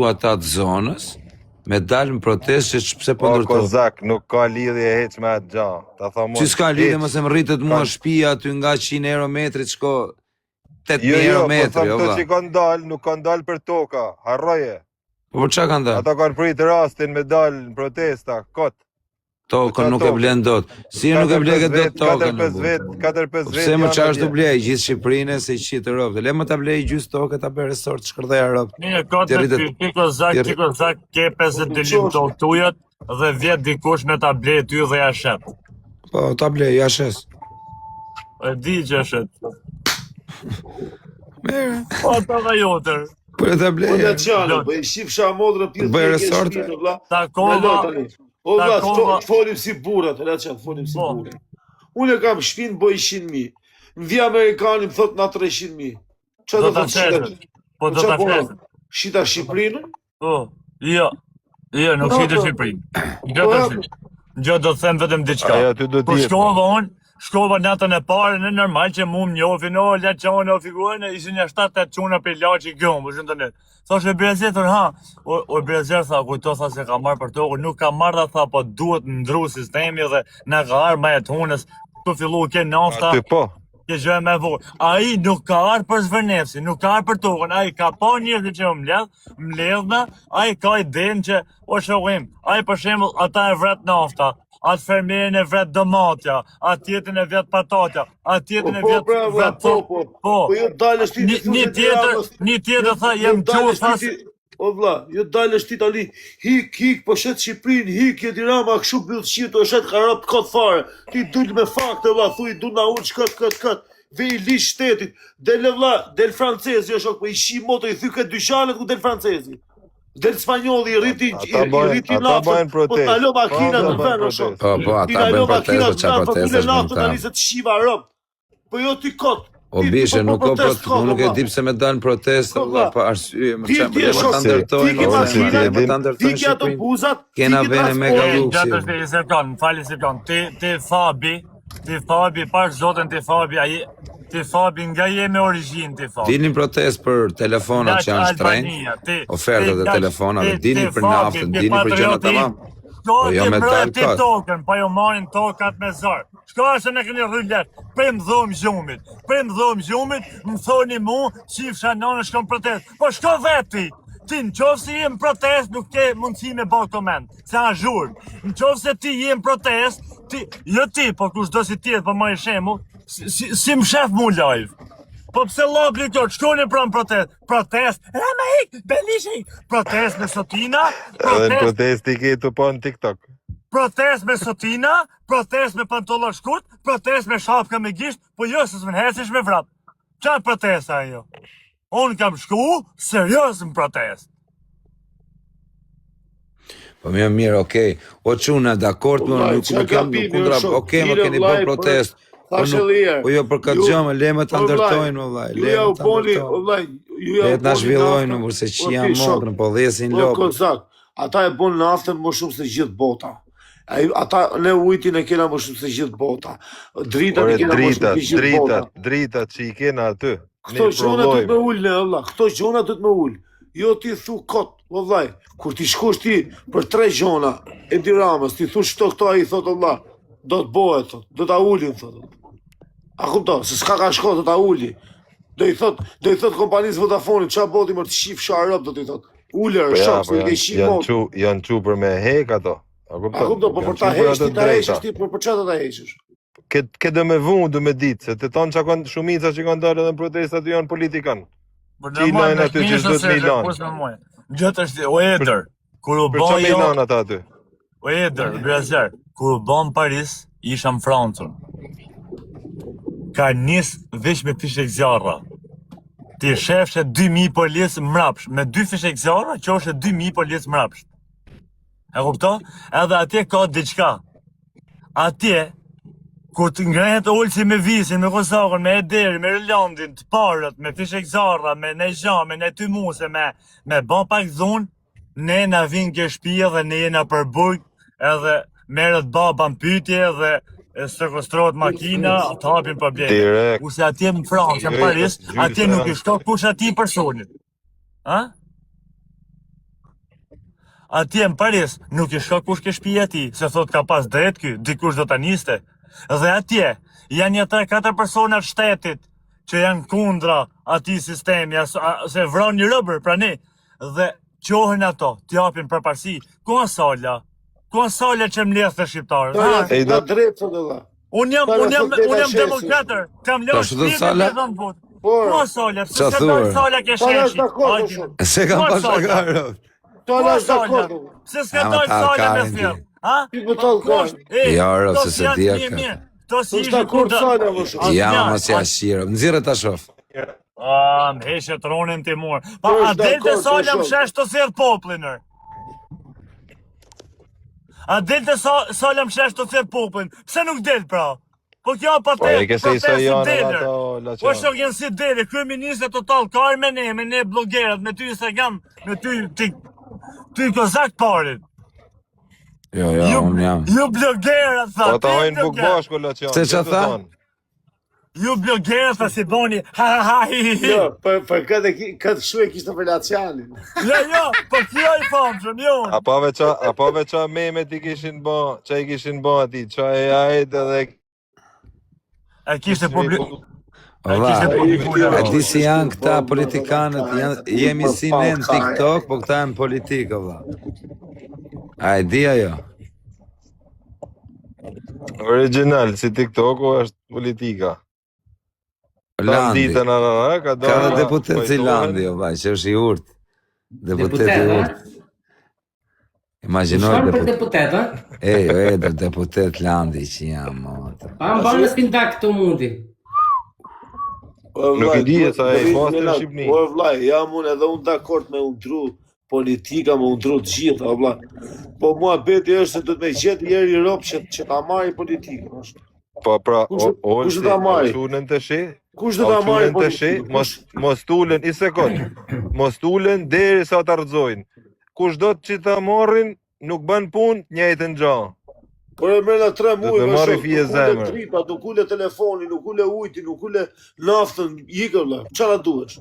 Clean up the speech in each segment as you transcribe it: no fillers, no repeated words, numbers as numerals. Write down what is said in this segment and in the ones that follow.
ata të zonës, me dalë në protestë që pse po ndërtojnë. Kozak, nuk ka lidhje heq me atë gja. Si s'ka lidhje, mëse më rritët mua shtëpia aty nga 100 euro metrit, shko 8.000 euro metri, jo, po që kanë dalë, nuk kanë dalë për toka, harroje. Po qa kanë dalë? Ata kanë pritë rastin me dalë në protesta, kot. Tokën nuk e blen dot. Si nuk e bleke dot tokën? 4-5 vjet. Pse më çfarë do blej gjithë Shqipërinë se i qitë Europë. Le më ta blej gjysë tokë ta bëj resort Shkërdhej Europë. Një kote tiko zak ke 52 lim tokë tujat dhe vjet dikush me ta blej ty dhe ja shet. Po ta blej, ja shes. E di që shet. Mere. Po ta dhe jotër. Po ta blej. Po le qale, po i shifsha modrë pjesë. Bëj resort. Takova. O vlla, folim si burrat, le çan, folim si burrat. Unë kam shpinë boj 100.000. Në vi amerikanim thot na 300.000. Ço do të thotë? Po do ta flas. Shita Shqipërinë? Po, jo. Jo, nuk shita Shqipërinë. Gjë do të them vetëm diçka. Po shkova natën e parë në normal që mu më njohin, o la çon o figurën, ishin ja 7-8 çuna për ilaçi gjom, është internet. Thoshte Brezetor, ha, o Brezer tha, kujto tha se ka marrë për tokën, nuk ka marrë tha, po duhet ndru sistemi dhe na ka arë ma e tunës, tu fillu ke nafta. Aty po. Ke gjë me vogël. Ai nuk ka arë për Zvërnefsi, nuk ka arë për tokën, ai ka pa njerëz që mbledhna, ai ka idenë që o shohim, ai për shembull ata e vret nafta. Atë fermerin e vret domatja, atë tjetën e vret patatja, atë tjetën e vret po. Po jo dalësh ti. Një tjetër tha jam qurë thas. O vlla, jo dalësh ti tani, hik, po shet Shqipërinë, hik e Tirana kështu byllçi to shet ka rap kot fare. Ti dul me fakte vlla, thuj du na uç kët. Vej lish shtetit, del vlla, del francezi, është po i shi moto i thyket dyqanet ku del francezi. Del spanjolli i rriti naftë, po talo makina në vend o shok. Po, ata bëjnë protestë, çfarë protestë të shiva rob. Po jo ti kot. O bishe, nuk ka protestë, nuk e di pse me dalë në protestë, pa arsye, më çfarë më ta ndërtojnë, ti ke ato buzat, kena vënë mega luksi. Ti Fabi, pa zotën ti Fabi, ai ti Fabi nga je me origjinë ti Fabi. Dini protestë për telefonat që janë shtrenjtë, ofertat e telefonave, dini për naftën, dini për gjëra tamam. Po jo me dalë tokën, po jo marrin tokat me zor. Shko se ne keni rryllet, prim dhom gjumit, më thoni mu, qifsha nënë shkon protest. Po shko veti, ti në qovë se jem protest, nuk ke mundësi me bërë komend, se a zhur. Në qovë se ti jem protest, jo ti, po kush do si tjetë, po ma i shemu, si më shef mu live. Po pse lobli kjo, shkoni pranë protest, rama ik, belishe ik, protest me Sotina, edhe në protest i ke të po në TikTok. Protest me Sotina, protest me pantolon shkurt, protest me shapka me gisht, po jo se s'më hesish me vrap. Qa protesta e jo? Unë kam shku, serios në protest. Po mirë, okej. O quna, dakord, nuk kam kundra, okej, më keni bërë protest. Po jo për këtë gjë, le më të ndërtojnë, vëllai. Le të na zhvillojnë, kurse që janë modrën, po dhesin lopë. Ata e bën naftën më shumë se gjithë bota. Ata ne ujtin e kena më shumë se gjithë bota. Dritat e kena më shumë se gjithë bota. Dritat që i kena aty. Këto gjona të me ullë, ne, vëlla. Këto gjona të me ullë. Jo ti thu kot, vëllai. Kur ti shkosh ti për 3 gjona e Tiranës, ti thu shto këto, ai thot vëlla, do të bëhet, thot, do ta ulin, thot. A kupton, se s'ka ka shko, do ta uli. Do i thot kompanisë Vodafone, qa boti më të shif sharëp, do t'i thot. Ullër, shok, se i ke shif motë. Janë qu për me hek ato. A kupton, po për ta heqë, ti ta heqësh ti, për që do ta heqësh? Ke do me vunë, do me ditë, se të tonë që kanë shumica që kanë dalë edhe në protestat janë politikanë. Që i lajnë aty që shdo të milanë. Gjëtë është, o Eder, kur u bon jo... Për që milanë ata aty? O Eder, Brezer, kur u bon Paris, isha në Francën. Ka njës veç me fishek zjarra. Ti shefshe 2.000 polis mrapsh. Me 2 fishek zjarra, që është 2.000 polis mrapsh. E kupto? Edhe atje ka diqka. Atje, kur të ngrehet ullësi me Visin, me Kosakën, me Ederi, me Rëlandin, të parët, me fishek zjarra, me Nejxan, me Netymuse, me ban pak dhunë, ne na vinë ke shpia dhe ne jena për burg, edhe merët baba në pytje dhe sequestrohet makina, të hapin probleme. Kurse atje në Francë, në Paris, atje nuk i shto kush ati personit. Ha? atje në Paris, nuk i shko kush ke shtëpia e tij, se thot ka pas drejt ky, dikush do ta niste. Dhe atje janë një 3-4 persona të shtetit që janë kundra atij sistemi, se vron një rëbër prani, dhe qohen ato, t'japin përparësi. Ku Sala? Ku Sala që mledh të shqiptarët? Ka drejt thot Allah. Unë jam demokratër, kam lënë shpirtin e dhënë votë. Ku Sala? Pse s'ka dalë Sala ke sheshi? Se kam pas agarë. Pse s'ka dalë Sala me thjerë? Ha? Jaro, se se dhja ka. Të shta kur Sala më shumë. Ja, mos ja shiro. Nëzire ta shof. Më heshe tronin ti mor. Pa, a del të Sala më shesh të thjerë poplinër? A del të Sala më shesh të thjerë poplin? Pse nuk del pra? Po kjo patet si deler. Po shok jenë si deler, kryeministë total, ka me ne blogerat, me ty Instagram, me ty kozak parit. Jo, unë jam. Ju blogerat, tha. Po ta hojnë buk bashku, Lacian. Se që tha? Ju blogerat, tha, si boni, ha, hi. Jo, për këtë shu e kishtë për Lacianin. Jo, po kjo i famë shumë, jo. Apove qa memet i kishin bo, qa i kishin bo ati, qa e ajt edhe... E kishte publik... A di si janë këta politikanët, jemi si ne në TikTok, po këta janë politikë, valla. A e di ajo? Original, si TikTok-u është politika. Landi, ka dhe deputet si Landi, valla, që është i urt. Deputet i urt. Imaginoj deputet, deputet Landi që jam, pa më banë në spindak këtu mundi. Nuk i di e sa e pastë në Shqipni. Po vllai, jam unë edhe unë dakord me undru politika, me undru të gjitha, vllai. Po mua beti është se do të me gjetë njëri rob që ta marri politikën. Po pra, kush do ta marri? Shunën të shi? Kush do ta marri politikën? Mos tulen i sekond. Mos tulen deri sa ta rrëzojnë. Kush do të që ta marrin, nuk bën punë, njëjtën gjë. Por e mërë në 3 muaj, nuk ule tripa, nuk ule telefoni, nuk ule ujti, nuk ule naftën, ikë vëlla, çfarë duhesh?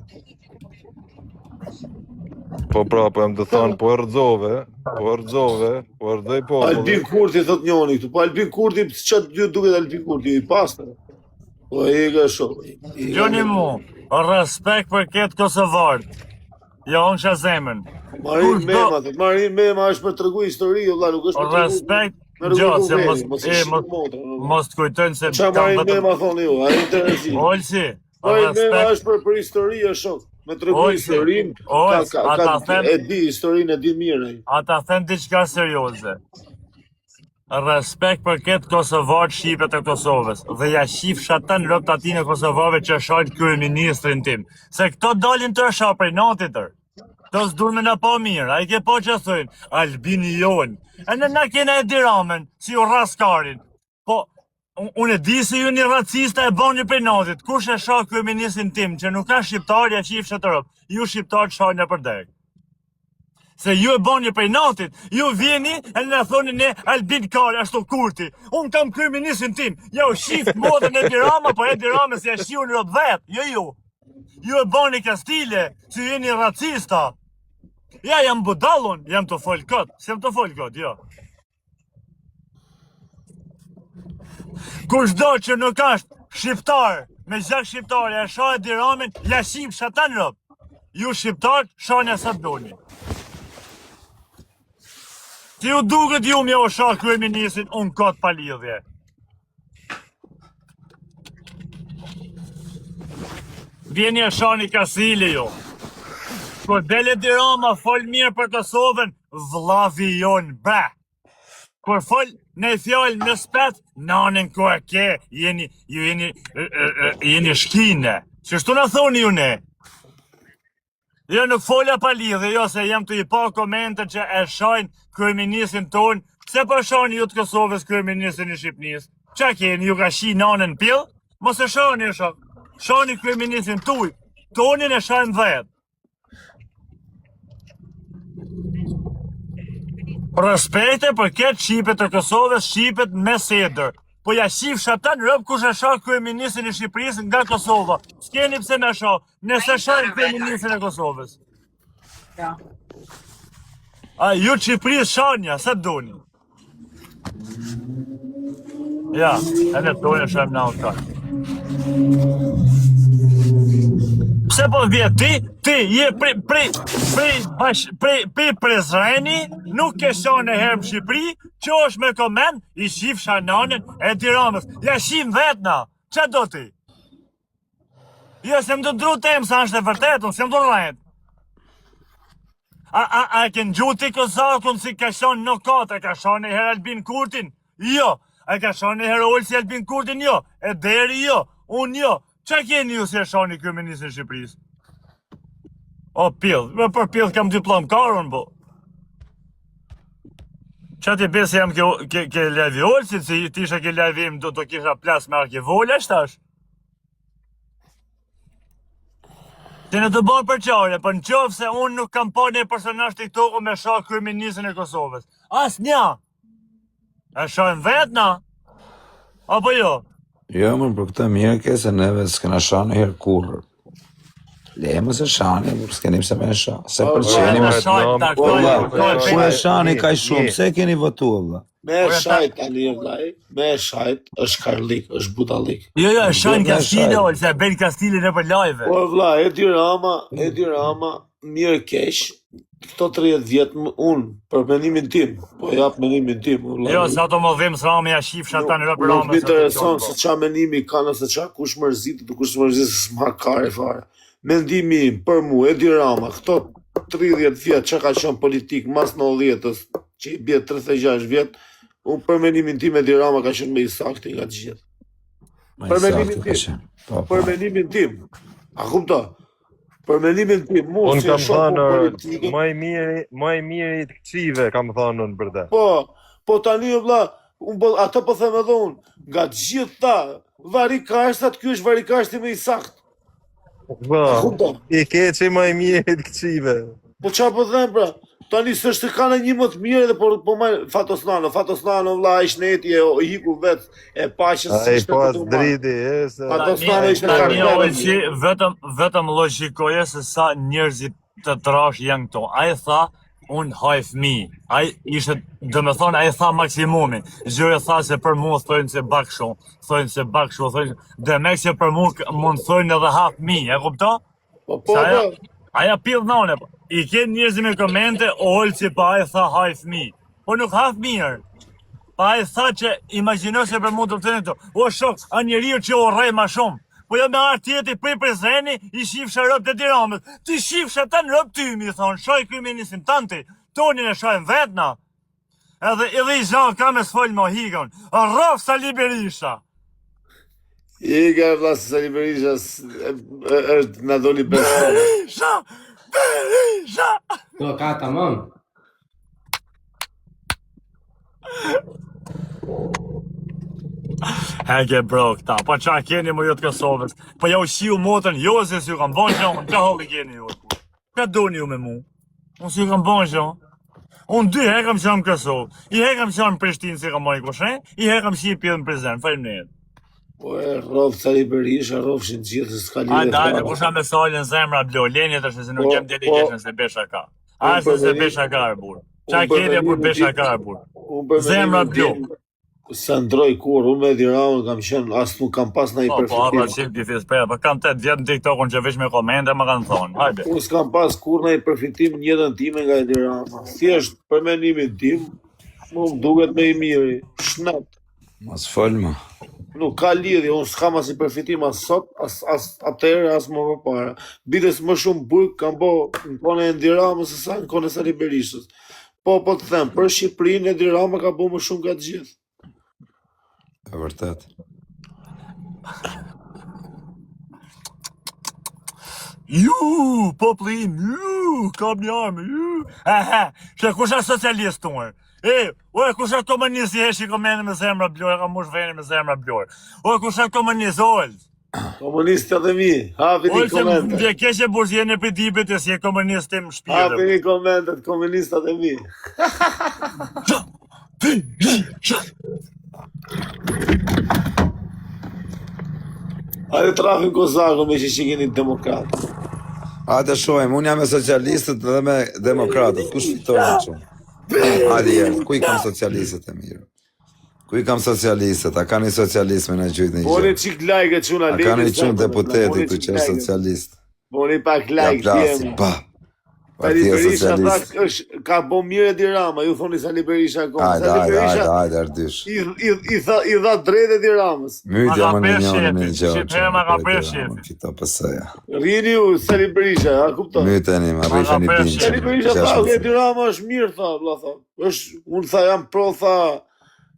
Po pra, po jam të thonë, po rrëzove, po. Albin Kurti, thot njoni këtu, po Albin Kurti, ç'a duket Albin Kurti, i pastër. Po e ka shumë. Gjoni mu, respekt për këtë Kosovarët. Jo, unë që zemën. Marin Mema është për të regu histori, vëlla, nuk është për të regu... Respekt, gjo, se mos të kujtojnë se... Qa Marin Mema thonë ju, a e interesi? Olsi, Marin Mema është për histori, e shok. Me të regu historin, e di, historin e di mire. Ata thënë diçka serioze. Respekt për këtë Kosovarët Shqipe të Kosovës, dhe ja shif shatan rëpt ati në Kosovave që shajt kryeministrin tim. Se këto dalin të rësha prej natitër. Të s'dur me në po mirë, a i ke po që thëjnë, Albini jonë. E në kena e diramen, si u raskarin. Po, unë e di se ju një racista e bon një prej natit, kush e shaj kryeministrin tim, që nuk ka shqiptarja që i fshet rëpt, ju shqiptarë shajnë në përdek. Se ju e boni prej natit, ju vjeni e në thoni ne Albin Kari, ashtu Kurti. Unë kam kryeministrin tim, ja u shifë modën e Dirama, po e Dirama si e shiu në rëbë vetë, ju. Ju e boni Kastile, si ju jeni racista. Ja, jam budallon, jam të folë këtë, si jam të folë këtë, jo. Kush do që nuk ashtë shqiptar, me gjak shqiptar, e shaj Diramin, ja shim shatan rëbë. Ju shqiptar, shanja sa doni. Ti u duket ju mja o shak kryeministrin, unë këtë pa lidhje. Vjeni e shani Kasili ju. Kur dele Dirama fol mirë për Kosovën, vllavi jonë, bre. Kur fol në fjallë në spet, nanin ku e ke, jeni shkine. Qështu në thoni ju ne? Jo, nuk folja pa lidhe, jo, se jam të i pa komente që e shajnë kryeministrin tonë, se për shani ju të Kosovës kryeministrin i Shqipnis. Qa keni, ju ka shi nanën pjell? Mos e shani e shak. Shani kryeministrin tuj, tonin e shajnë 10. Respekte për këtë Shqipet të Kosovës, Shqipet me sedër. Po ja shif shatan rëb kush e shak kryeministrin e Shqipërisë nga Kosova. S'keni pse me shak, nëse shajnë kryeministrin e Kosovës. A, ju Shqipërisë shanja, sa doni? Ja, e ne doni shajmë në autar. Pse po vjet ti je pri Prizreni, nuk ke shon e herë në Shqipëri, që është me komend, i shif Shananën e Tiranës. Ja shim vetna, që do ti? Jo, se më të dru temë sa është e vërtetën, se më të rrejt. A ke në gjuti Kozakun si ka shon në kate, ka shon e herë Albin Kurtin? Jo. A ka shon e herë Olsi Albin Kurtin? Jo. E deri jo. Unë jo. Qa keni ju si e shoni kryeministin Shqipërisë? O, pjellë. Për pjellë kam diplom karën, po. Qa ti besë jam ke levi Olsit, si ti isha ke levim do të kisha plas me arkivolla, shtash? Ti në të bërë përqare, për në qovë se unë nuk kam pa një personazh TikTok me shoh kryeministin e Kosovës. As nja! E shohin vetna? Apo jo? Jo, më për këtë mirë ke se neve s'kena shanë herë kurrë. Lejmë se shani, s'keni pse me shah. Se përqeni me shah. Ku e shani ka shumë, se keni votu, vëlla. Me shajt tani, vllai, me shajt është karlik, është budallik. Jo, shajnë Kastile, se bën Kastile në për live. Po vllai, Edi Rama, mirë keq, këto 30 vjet unë, për mendimin tim, po jap mendimin tim, vllai. Jo, sa to më vëm Rami ja shifsha tani në Ramës. Më intereson se ç'a mendimi ka nëse ç'a kush mërzitet, kush mërzitet s'ma kare fare. Mendimi im për mua, Edi Rama, këto 30 vjet që ka qenë politik, mas 90-s, që i bie 36 vjet, unë për mendimin tim Edi Rama ka qenë me i sakti nga të gjithë. Për mendimin tim. A kupto? Për mendimin tim, unë kam thënë më i miri të këqive, kam thënë unë për te. Po tani vlla, ato po them edhe unë, nga të gjithë ta, varikashtat, ky është varikashti me i sakt. I keqi më i miri të këqive. Po qa po them pra? Tani s'është ka në një më të mirë dhe po marr Fatosnano vlla ish neti e hiku vet e paqës. Ai pas driti, Fatosnano ishte kartë. Vetëm logjikoje se sa njerëzit të trash janë këto. Ai tha, unë haj fëmijë. Ai ishte, domethënë ai tha maksimumin. Zëri tha se për mua thonë se bakshu, demek se për mua mund thonë edhe ha fëmijë, e kupton? Po. Aja pill nane, i kenë njerëzi me komente, Olsi pa ai tha haj fëmijë. Po nuk ha fëmijër. Pa ai tha që imagjino se për mund të thënë këto. O shok, a njeriu që o rrej ma shumë. Po jo me artë tjeti për i Prizreni, i shifsha rëp të Tiranës. Ti shifsha ta në rëp ty, mi thonë, shoj kryeministin tanti, tonin e shojnë vetna. Edhe i zhanë ka me s'folë më higon. Rraf Sali Berisha. Iga vlla Sali Berisha është na doli Berisha! Do ka tamam. Heke bro këta, pa qa keni më jo të Kosovës, pa ja u shiu motën, jo se si ju kam bon gjonë, qa hollë keni ju. Ka doni ju me mu? Unë si ju kam bon gjonë? Unë 2 herë kam qenë në Kosovë, i herë kam qenë në Prishtinë si kam mori kushen, i herë kam qenë pjellë në Prizren, falim në jetë. Po e rrofë Sali Berisha, rrofëshin gjithë, s'ka lidhe të Ajde, kusha me salin zemra blo, lenje të se nuk jem delegation se besha ka. Ajde se besha ka e burë. Qa keni për besha ka e burë? Zemra blo. Se ndroj kur, unë me Edi Ramën kam qenë, asë nuk kam pas në i përfitim. Po, arra qik t'i fispeja, për kam 8 vjetë në TikTokun që vesh me komende më kanë thonë, hajde. Unë s'kam pas kur në i përfitim njëtën time nga Edi Rama. Thjesht, për menimin tim, më duket me i miri, shnet. Mas folma. Nuk ka lidhje, unë s'kam as i përfitim as sot, as atëherë, as më përpara. Bites më shumë burg kam bo në kone Edi Ramës se sa në kone Sali Berishës. Po të them, për Shqipërinë Edi Rama ka bo më shumë ka të gjithë. E vërtet. Ju, poplim, kam një armë, që kusha socialist tunë. Kusha komunist i heshi komende me zemra blorë, ka mush veni me zemra blorë. Kusha komunist, ollë. Komunist edhe mi, hapi një komendet. Ollë, keqe burzjene për dibet e si e komunistim shpirë. Hapi një komendet, komunist edhe mi. Hajde trafin Kozakun me që keni demokratë. Hajde shojmë, unë jam me socialistët dhe me demokratët, kush fiton në që? Hajde jerë, ku i kam socialistët e mirë? Ku i kam socialistët, a ka një socialisme në gjyjtë një Boni gjë? qik like e quna A ka një qunë deputeti të që është socialist? Boni pak Ja like plasi, t'jemi. pa. Sali Partia Berisha socialist. ka bo mirë Edi Rama, ju thoni Sali Berisha konë. Hajde, ardysh. I dha drejt Edi Ramës. Mytja më në njënë në gjë. Shqipëria ma ka pres shefi. Fito pësëja. Rini ju, Sali Berisha, a kupton? Myteni, më rrifa një Sali Sali pinqë. Berisha tha, Edi Rama është mirë, tha, vlla, tha. Unë tha, jam pro, tha,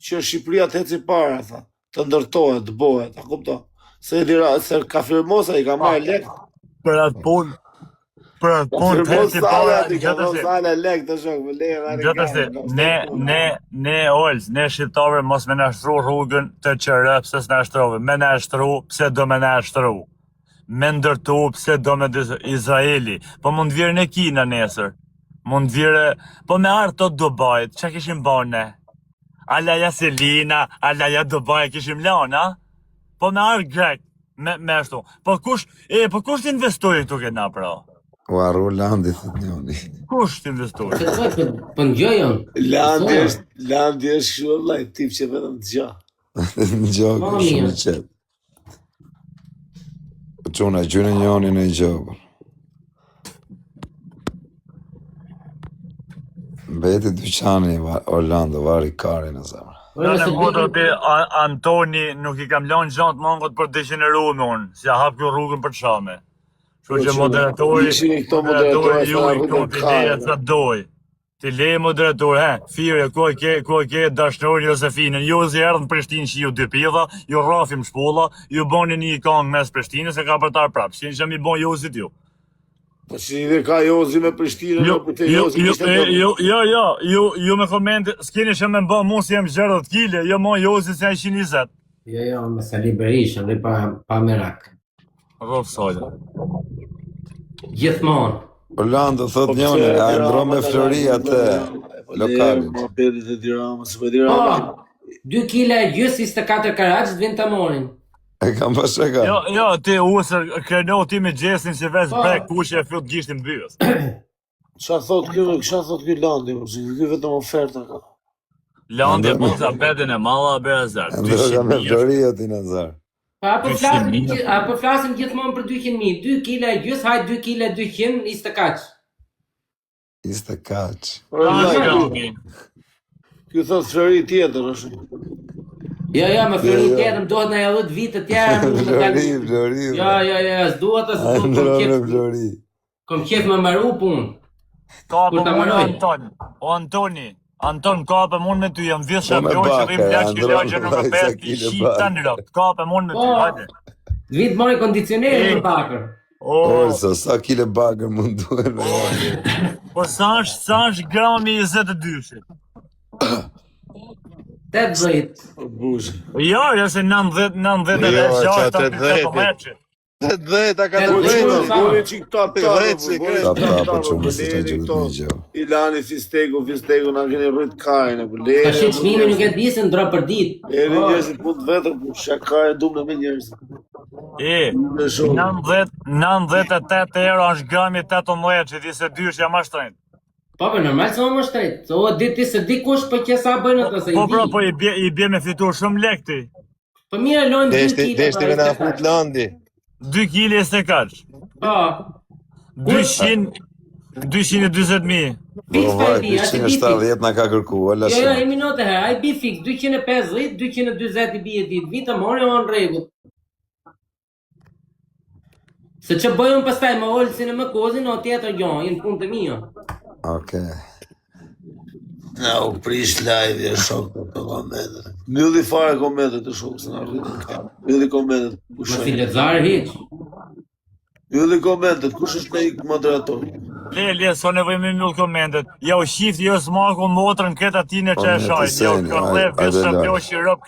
që Shqipëria të heci para, tha. Të ndërtohet, të bohet, a kupton? Se Edi Rama, se ka firmosa, i ka marrë lek. Për atë punë, për atë punë të heci para, gjëtësi, ne Olz, ne shqiptarve mos me nështru rrugën të qërëpsës në ashtrove, me nështru pse do me nështru, me ndërtu pse do me Izraeli, po mund vjerë në Kina nesër, mund vjerë, po me arë të Dubajt, që kishim bërë ne? Alaja Selina, alaja Dubaj kishim lanë, a? Po me arë grek, me ashtu, po kush t'investoj këtu këna pra? U arru Landi, thët njoni. Kush t'investoj? Po ngjojon. Landi është kështu vllai, tip që vetëm dëgja. Në gjokë, shumë qëtë. Po quna, gjynë njoni në i gjokë. Beti dyqani Orlando, vari kari në zemrë. Në modo të Antoni nuk i kam lanë gjantë mangot për degeneru me unë, si a hap kjo rrugën për të shame. Që që moderatori ju i këto të leje të doj. Të leje moderatori, fire, ku e ke dashnori Josefinën, ju zi erdhë në Prishtinë që ju dy pidha, ju rafim shpolla, ju boni një kongë mes Prishtinës e ka për tarë prapë, që që mi bon Jozit ju. Po që dhe ka Jozi me Prishtinë, ju me komente, s'keni që me mba mu si jem 60 kile, jo mo Jozi se 120. Jo, me Sali Berisha, dhe pa merak. Rofë sajda. Gjithmonë. Orlando, thot njoni, a e ndro me Flori atë lokalin. Ma bedit e Tiramës, për Tiramës. 2 kila e gjys 24 karat të vinë të morin. E kam pasheka. Jo, ti usër, kërno ti me gjesin që ves brek kushë e fillë gjishtin bëjës. Qa thot kjo Landi, kjo vetëm oferta ka. Landi e bësa bedin e malla Berazar. Ndroga me Flori o ti Nazar. Apo flasim gjithmonë për 200.000. 2 kila e gjys, hajt 2 kila 200, ishte kaq. Ishte kaq. Kjo thot Flori tjetër është. Jo, me Flori tjetër, më dohet në e 10 vite tjerë. Flori. Jo, s'duhet e s'duhet. Me Flori. Kom qef me maru punë. Kape mund Anton, kape mund me ty, jam vjes shampion që dhim 6 kilo që nuk e 5 shita në rëpë. Kape mund me ty, hajde. Vitë mori kondicioneri në bakër. Orso, sa kile bagër mund duhen me orë. Po sa është grami 22-shit? 80. Jo, se 90 e 6 të meqit. 10, a ka të Boni qik tap Po që më si të gjithë një gjë. Ilani fistegu, na keni rrujt kajnë. Ka shqit shmimi nuk e disën ndra për dit. E në njëzit punë vetër, shaka e dumë në me njëzit. 98 euro është grami 18 që di se 2 është jam ashtrejnë. Po, për normal se më shtrejt. O, ti se di kush për që sa bëjnë ato se i di. Po, i bje me fitur shumë lek ti. Po mire lojnë 2 kile. Deshti me na fut Landi. 2 kile e se kaq. Po. 220.000. Fix për di, 270 nga ka kërku, ola Jo, shumë. e minote he, a i bi fix, 250, 220 i bi e dit, vita mori o në regu. Se që bëjën pastaj me olësin e me kozin, o tjetër gjonë, jenë punë të mija. Okej. Na u prish live e shok të komendet. Mylli fare komendet të shok, se na rritin ka. Mylli komendet. Më si lezarë hiq. Mylli komendet, kush është me i moderator? Le, s'o nevoj me mjull komendet. Ja u shift, jo s'marku motrën këtë atine që e shajt. Jo, kërlev, vjesë shapjo që rëp